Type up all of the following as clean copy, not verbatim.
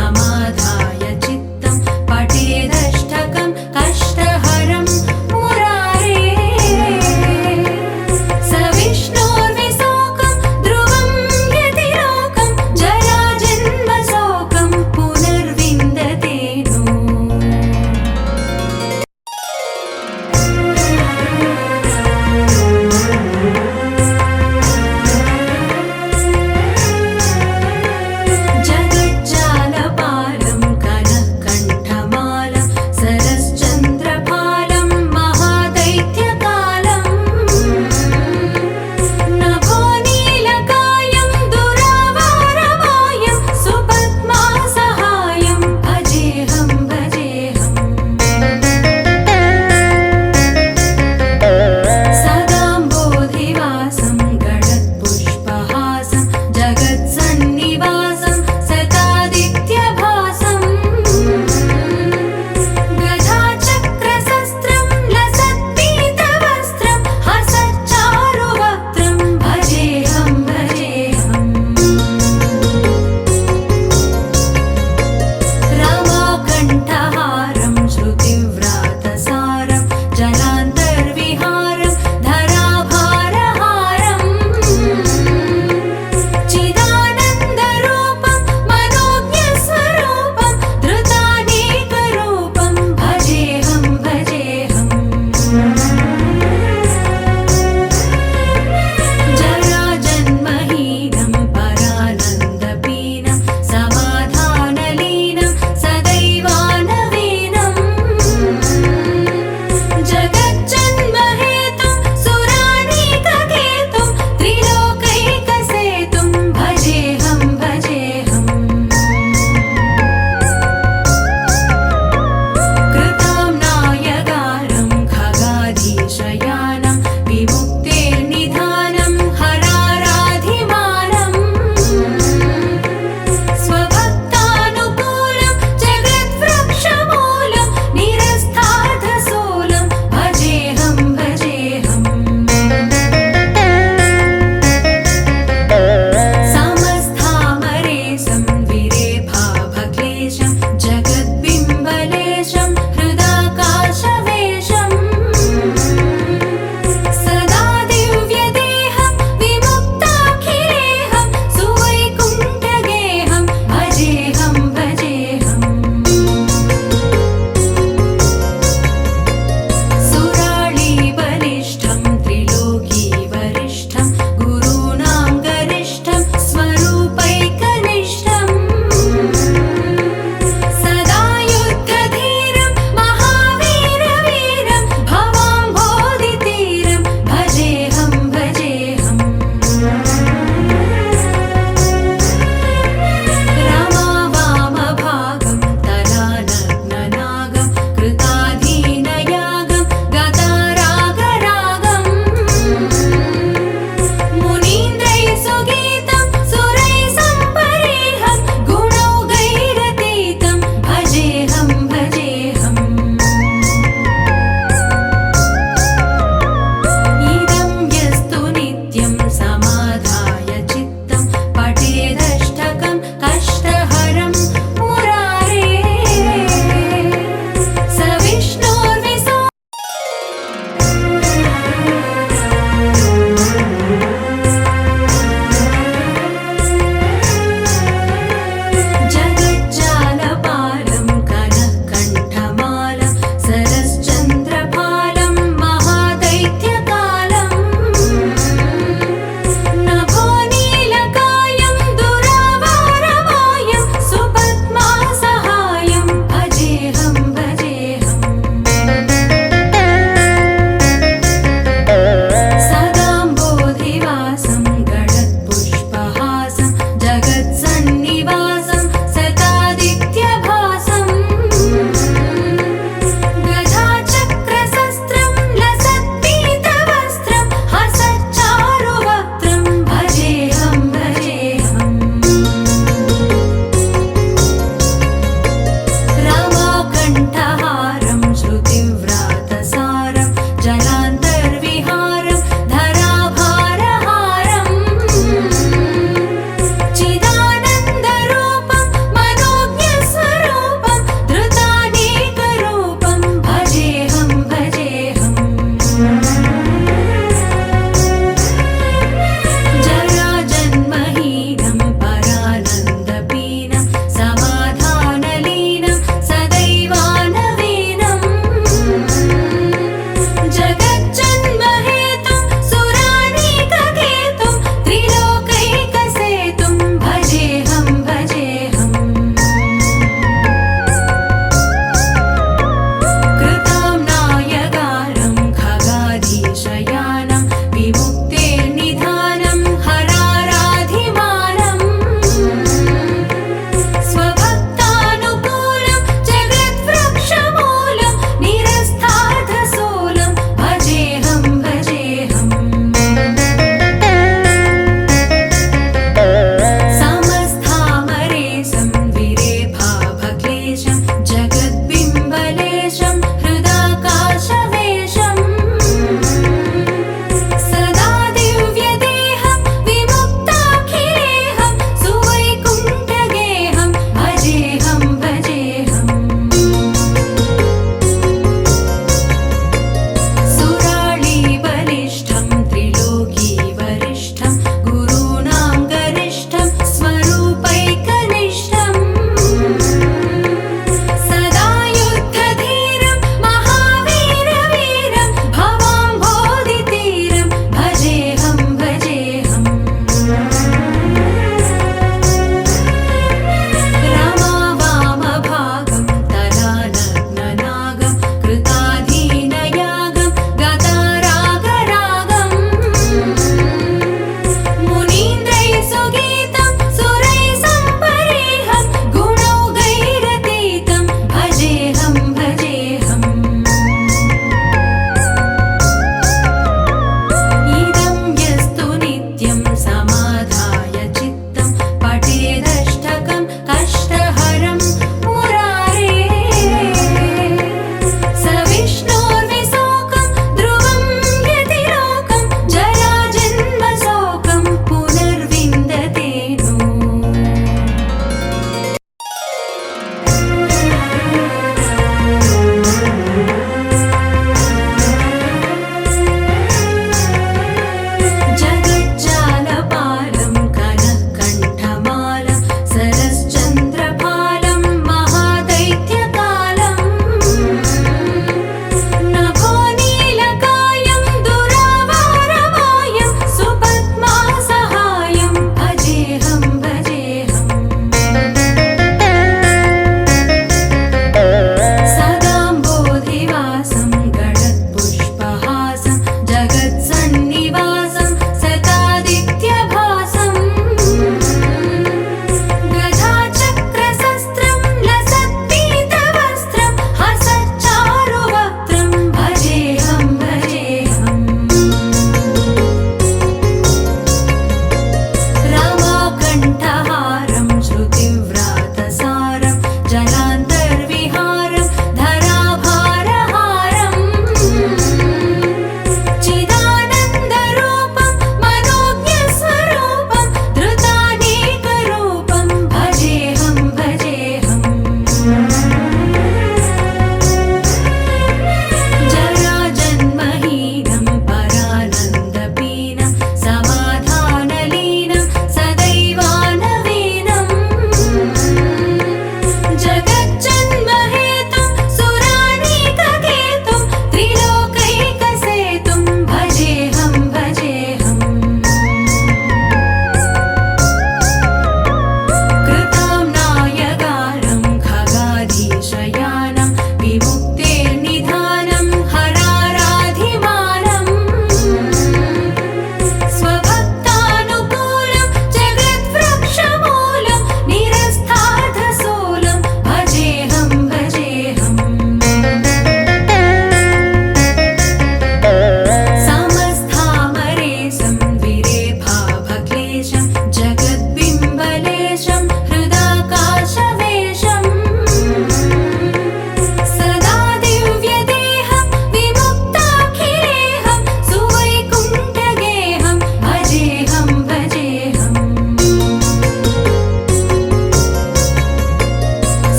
समाधाय चित्तं पठेदष्टकं कष्टहरं मुरारेः स विष्णोर्विशोकं ध्रुवं यतिलोकं जराजन्मशोकं पुनर्विन्दते नो जगज्जालपालं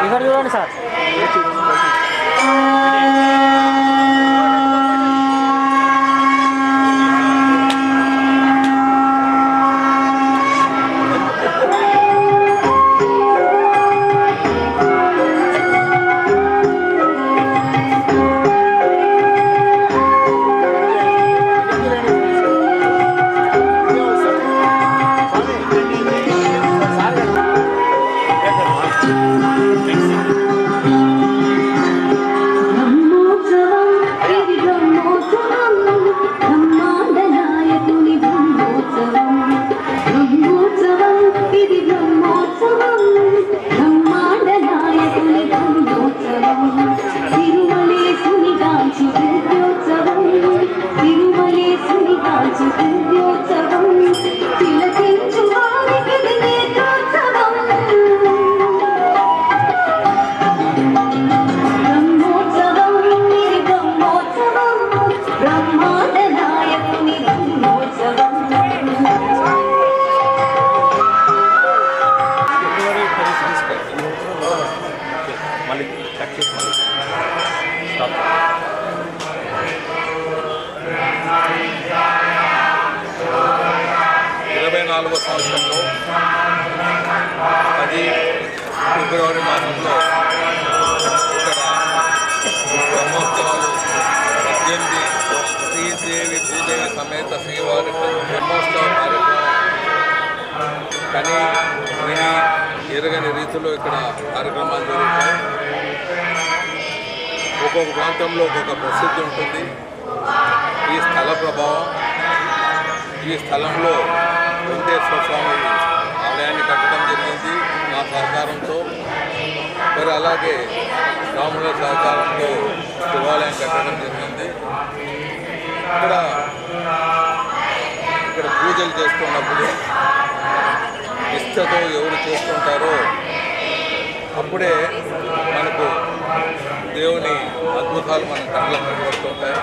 ఇక్కడ చూడండి సార్. సంవత్సరంలో 10 ఫిబ్రవరి మాసంలో ఇక్కడ బ్రహ్మోత్సవాలు 18 శ్రీదేవి భూదేవి సమేత శ్రీవారి బ్రహ్మోత్సవ కార్యక్రమం కానీ విని ఎరగని రీతిలో ఇక్కడ కార్యక్రమాలు జరుగుతాయి. ఒక్కొక్క ప్రాంతంలో ఒక్కొక్క ప్రసిద్ధి ఉంటుంది. ఈ స్థల ప్రభావం, ఈ స్థలంలో వెంకటేశ్వర స్వామి ఆలయాన్ని కట్టడం జరిగింది నా సహకారంతో. మరి అలాగే రాముల సహకారంతో శివాలయం కట్టడం జరిగింది. ఇక్కడ పూజలు చేస్తున్నప్పుడు నిష్ఠతో ఎవరు చేస్తుంటారో అప్పుడే మనకు దేవుని అద్భుతాలు మన కళ్ళకు కనబడుతుంటాయి.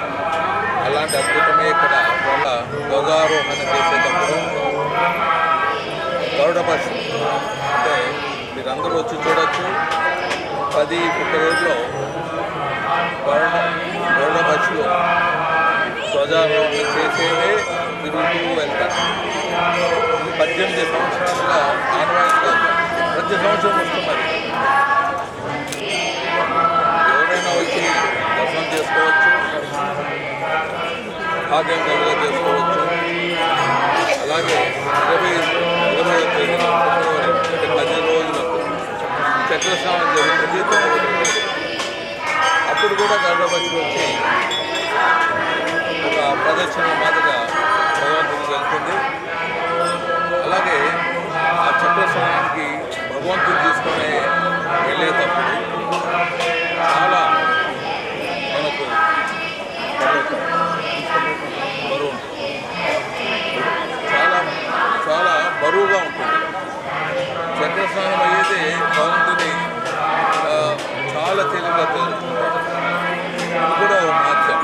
అలాంటి అద్భుతమే ఇక్కడ వల్ల ధ్వజారోహణ చేసేటప్పుడు గరుడ పశు అంటే మీరందరూ వచ్చి చూడొచ్చు. 10 ఫిబ్రవరిలో గరుడ పశువు ధ్వజారోహణ చేసేదే తిరుగుతూ వెళ్తారు. ఇది 18 సంవత్సరాలుగా ఆనవాయితీగా ప్రతి సంవత్సరం వస్తున్నది. ఎవరైనా వచ్చి దర్శనం చేసుకోవచ్చు, భాగ్యం కలుగా చేసుకోవచ్చు. అలాగే 20వ తేదీన ఫిబ్రవరి అంటే 10 రోజులకు చక్రస్నానం జరుగుతుంది. అప్పుడు కూడా గర్భపక్షి వచ్చి ఒక ప్రదక్షిణ మాదిరిగా భగవంతుడికి వెళ్తుంది. అలాగే ఆ చక్రస్నానానికి భగవంతుడు తీసుకునే వెళ్ళేటప్పుడు చాలా మనకు బరువు చాలా బరువుగా ఉంటుంది. చక్రస్నానం అయ్యేది భగవంతుని చాలా తేలిగ్గా తెలుసుకుంటాడు. ఇది కూడా ఒక మహత్యం.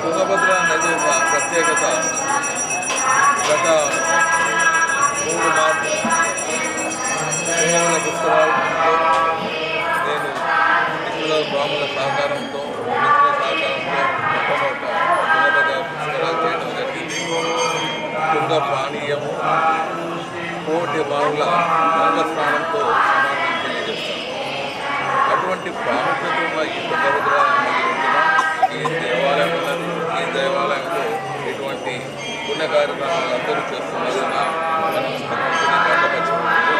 తుంగభద్ర నది ఒక ప్రత్యేకత. గత 3 మార్లు తుంగభద్ర పుష్కరాలతో నేను మిత్రుల బ్రాహ్మణుల సహకారంతో మొట్టమొదట తుంగభద్ర పుష్కరాలు చేయడం జరిగింది. తుంగ పానీయము 1,000,000 బావుల గంగస్నానంతో సమానం తెలియజేస్తాను. అటువంటి ప్రాముఖ్యత ఉన్న ఈ తుంగభద్ర నది ఉంటున్న ఈ దేవాలయం ఉన్నది. ఈ దేవాలయంలో ఇటువంటి పుణ్య కార్యక్రమాలు అందరూ చేస్తున్నారన్న మనం భగవంతుని గర్భపరచుకుంటూ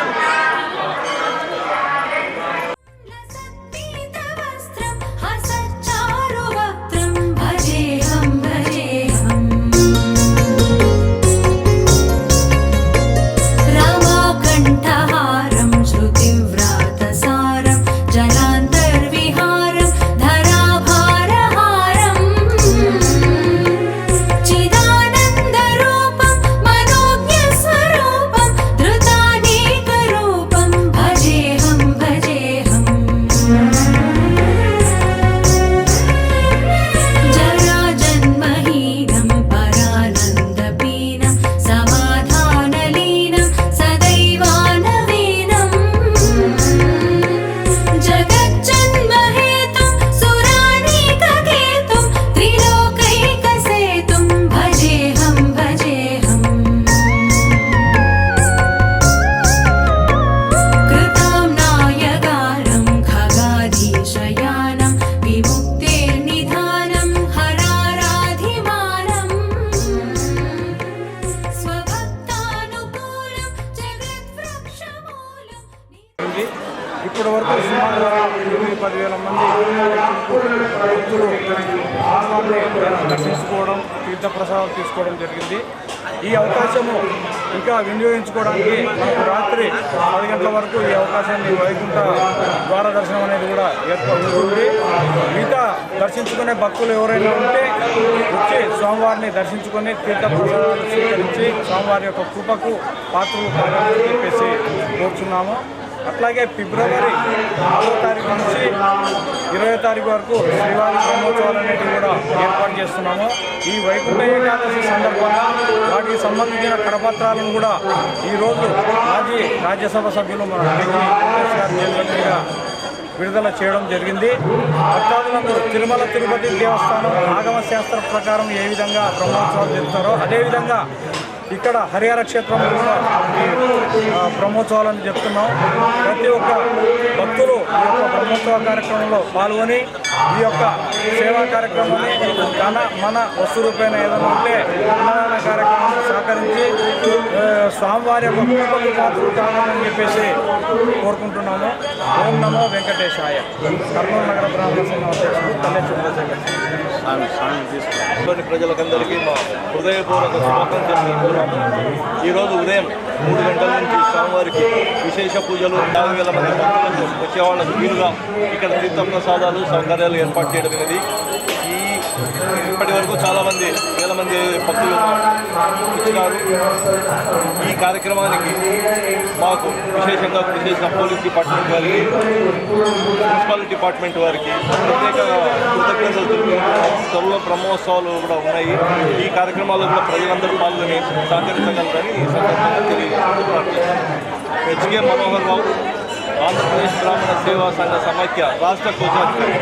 చిదానంద రూపం మనోజ్ఞ స్వరూపం ఇప్పటి వరకు సుమారు 10,000 మంది భక్తులు స్వామివారిని దర్శించుకోవడం, తీర్థప్రసాదాలు తీసుకోవడం జరిగింది. ఈ అవకాశము ఇంకా వినియోగించుకోవడానికి మనకు రాత్రి 10 గంటల వరకు ఈ అవకాశాన్ని వైకుంఠ ద్వార దర్శనం అనేది కూడా ఏర్పడుతుంది. మిగతా దర్శించుకునే భక్తులు ఎవరైనా ఉంటే వచ్చి స్వామివారిని దర్శించుకొని తీర్థప్రసాదాలు స్వీకరించి స్వామివారి యొక్క కృపకు పాత్రలు కావాలని చెప్పేసి కోరుచున్నాము. అట్లాగే ఫిబ్రవరి 6వ తారీఖు నుంచి 20వ తారీఖు వరకు శ్రీవారి బ్రహ్మోత్సవాలు అనేవి కూడా ఏర్పాటు చేస్తున్నాము. ఈ వైకుంఠ ఏకాదశి సందర్భంగా వాటికి సంబంధించిన కరపత్రాలను కూడా ఈరోజు మాజీ రాజ్యసభ సభ్యులు మన గారు విడుదల చేయడం జరిగింది. భక్తాదులందరూ తిరుమల తిరుపతి దేవస్థానం ఆగమ శాస్త్ర ప్రకారం ఏ విధంగా బ్రహ్మోత్సవాలు జరుపుతారో అదేవిధంగా ఇక్కడ హరిహర క్షేత్రంలో కూడా బ్రహ్మోత్సవాలని చెప్తున్నాం. ప్రతి ఒక్క భక్తులు ఈ యొక్క బ్రహ్మోత్సవ కార్యక్రమంలో పాల్గొని ఈ యొక్క సేవా కార్యక్రమాన్ని మన వస్తు రూపేణ ఏదైనా ఉంటే అన్నదాన కార్యక్రమాన్ని సహకరించి స్వామివారి యొక్క కృపకు పాత్రలు కావాలని చెప్పేసి కోరుకుంటున్నాము. ఓం నమో వెంకటేశాయ. కర్నూలు నగర బ్రాహ్మణ సంఘం అధ్యక్షుడు తల్లే చంద్రశేఖర్. ప్రజలకందరికీ మా హృదయపూర్వక శుభాకాంక్షలు తెలుపుతున్నాము. ఈరోజు ఉదయం 3 గంటల నుంచి స్వామివారికి విశేష పూజలు 4,000 మంది భక్తులకు వచ్చేవాళ్ళకు వీలుగా ఇక్కడ తీర్థప్రసాదాలు సౌకర్యాలు ఏర్పాటు చేయడం అనేది ఇప్పటి వరకు చాలామంది వేల మంది భక్తులు వచ్చినారు. ఈ కార్యక్రమానికి మాకు విశేషంగా కృషి చేసిన పోలీస్ డిపార్ట్మెంట్ వారికి, మున్సిపల్ డిపార్ట్మెంట్ వారికి ప్రత్యేక కృతజ్ఞతలు తెలుపుతున్నాము. త్వరలో బ్రహ్మోత్సవాలు కూడా ఉన్నాయి. ఈ కార్యక్రమాల్లో కూడా ప్రజలందరూ పాల్గొని సహకరించగలరని ఈ సందర్భంగా తెలియజేస్తున్నారు. హెచ్కే మనోహర్ రావు, ఆంధ్రప్రదేశ్ బ్రాహ్మణ సేవా సంఘ సమైక్య రాష్ట్ర కోశాధికారి.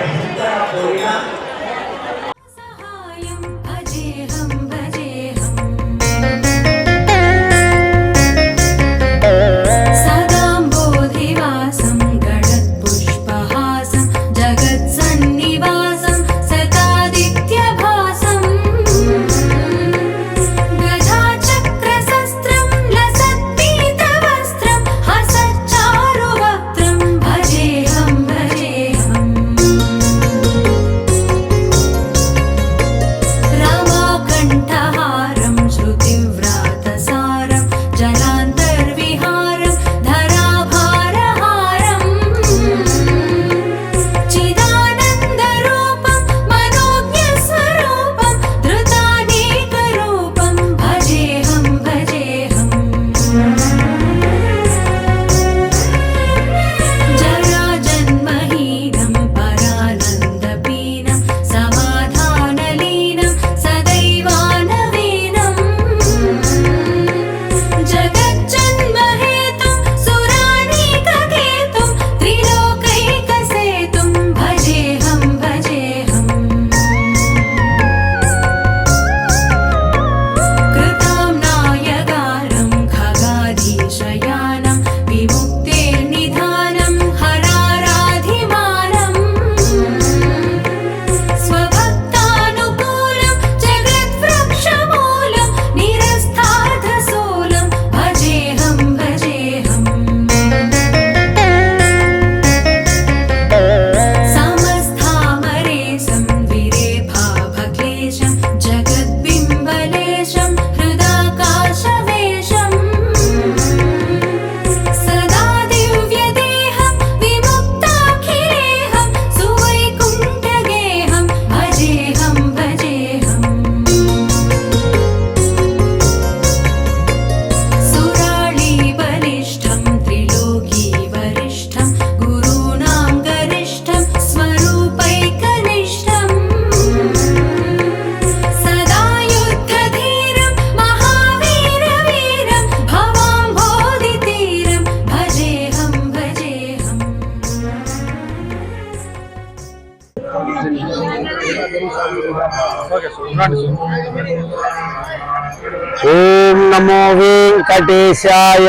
ఓం నమో వెంకటేశాయ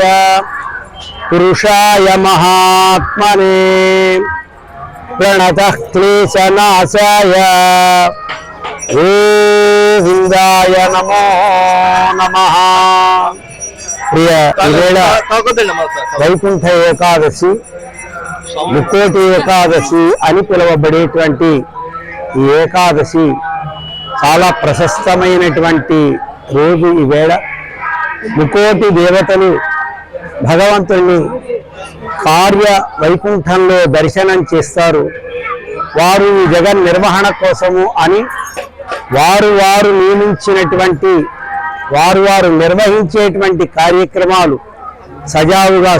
పురుషాయ మహాత్మనే ప్రణతః క్లేశనాశాయ గోవిందాయ నమో నమః. ప్రియ ఈవేళ వైకుంఠ ఏకాదశి ముక్కోటి ఏకాదశి అని పిలువబడేటువంటి ఈ ఏకాదశి చాలా ప్రశస్తమైనటువంటి రోజు. ఈ వేళ ముక్కోటి దేవతలు భగవంతుని కార్య వైకుంఠంలో దర్శనం చేస్తారు. వారు ఈ జగన్ నిర్వహణ కోసము అని వారు నియమించినటువంటి వారు నిర్వహించేటువంటి కార్యక్రమాలు సజావుగా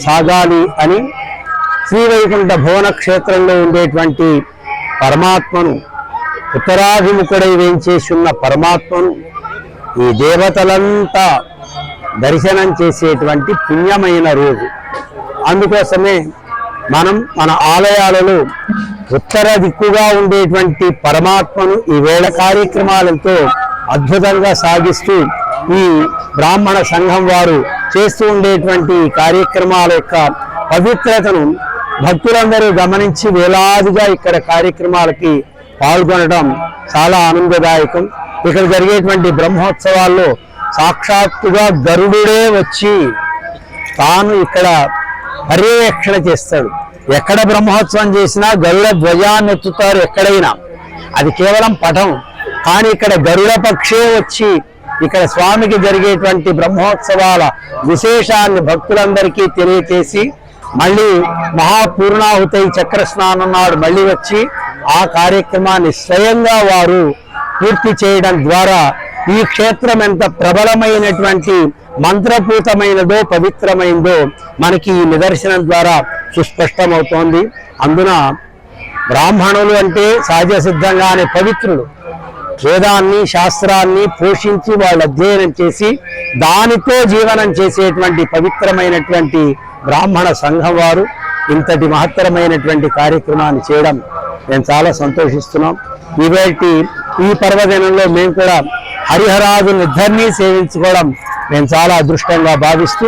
సాగాలి అని శ్రీవైకుంఠ భువన క్షేత్రంలో ఉండేటువంటి పరమాత్మను, ఉత్తరాభిముఖుడై వేంచేసున్న పరమాత్మను ఈ దేవతలంతా దర్శనం చేసేటువంటి పుణ్యమైన రోజు. అందుకోసమే మనం మన ఆలయాలలో ఉత్తర దిక్కుగా ఉండేటువంటి పరమాత్మను ఈ వేళ కార్యక్రమాలతో అద్భుతంగా సాగిస్తూ ఈ బ్రాహ్మణ సంఘం వారు చేస్తూ ఉండేటువంటి కార్యక్రమాల యొక్క పవిత్రతను భక్తులందరూ గమనించి వేలాదిగా ఇక్కడ కార్యక్రమాలకి పాల్గొనడం చాలా ఆనందదాయకం. ఇక్కడ జరిగేటువంటి బ్రహ్మోత్సవాల్లో సాక్షాత్తుగా గరుడే వచ్చి తాను ఇక్కడ పర్యవేక్షణ చేస్తాడు. ఎక్కడ బ్రహ్మోత్సవం చేసినా గరుడ ధ్వజాన్ని ఎత్తుతారు ఎక్కడైనా, అది కేవలం పటం. కానీ ఇక్కడ గరుడ పక్షే వచ్చి ఇక్కడ స్వామికి జరిగేటువంటి బ్రహ్మోత్సవాల విశేషాన్ని భక్తులందరికీ తెలియచేసి మళ్ళీ మహాపూర్ణాహుతి చక్ర స్నానం నాడు మళ్ళీ వచ్చి ఆ కార్యక్రమాన్ని స్వయంగా వారు పూర్తి చేయడం ద్వారా ఈ క్షేత్రం ఎంత ప్రబలమైనటువంటి మంత్రపూతమైనదో పవిత్రమైందో మనకి ఈ నిదర్శనం ద్వారా సుస్పష్టమవుతోంది. అందున బ్రాహ్మణులు అంటే సహజ సిద్ధంగానే పవిత్రులు. వేదాన్ని శాస్త్రాన్ని పోషించి వాళ్ళు అధ్యయనం చేసి దానితో జీవనం చేసేటువంటి పవిత్రమైనటువంటి బ్రాహ్మణ సంఘం వారు ఇంతటి మహత్తరమైనటువంటి కార్యక్రమాన్ని చేయడం మేము చాలా సంతోషిస్తున్నాం. ఈ పర్వదినంలో మేము కూడా హరిహరాదుని ఇద్దరినీ సేవించుకోవడం మేము చాలా అదృష్టంగా భావిస్తూ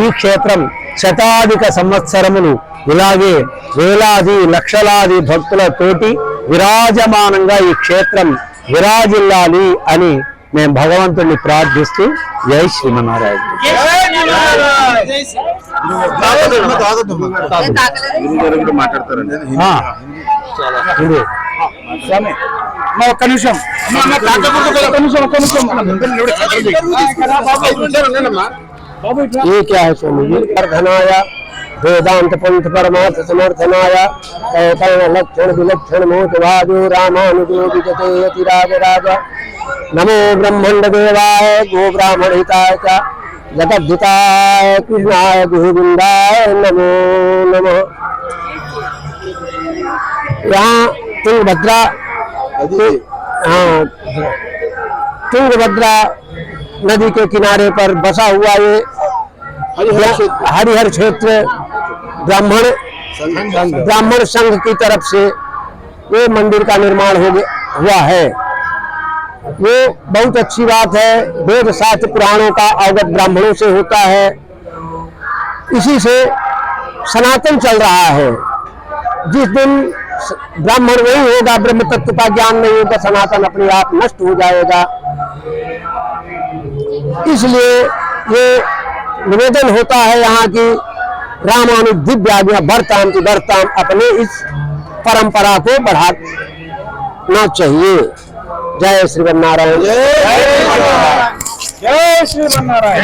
ఈ క్షేత్రం శతాధిక సంవత్సరములు ఇలాగే వేలాది లక్షలాది భక్తులతోటి విరాజమానంగా ఈ క్షేత్రం విరాజిల్లాలి అని మేము భగవంతుడిని ప్రార్థిస్తూ జై శ్రీమన్నారాయణ. ఒక్క నిమిషం ये क्या है स्वामी जी? वर्धनाय वेदांत पंथ परमार्थ समर्थनाय कौतल लक्षण विलक्षण मोचवादो रामानुजो विजते यतिराज राज नमो ब्रह्मंड देवाय गो ब्राह्मण हिताय च जगद्धिताय कृष्णाय गोविंदाय नमो नमः। यहाँ तुंगभद्रा नदी के किनारे पर बसा हुआ ये हरिहर क्षेत्र ब्राह्मण संघ की तरफ से ये मंदिर का निर्माण हुआ है। वो बहुत अच्छी बात है। वेद शास्त्र पुराणों का अवगत ब्राह्मणों से होता है, इसी से सनातन चल रहा है। जिस दिन ब्राह्मण नहीं होगा, ब्रह्म तत्व का ज्ञान नहीं होगा, सनातन अपने आप नष्ट हो जाएगा। इसलिए ये निवेदन होता है यहाँ की रामानुज दिव्य आज्ञा बरताम की बरताम अपने इस परंपरा को बढ़ाना चाहिए। जय श्रीमन्नारायण। जय श्रीमन्नारायण।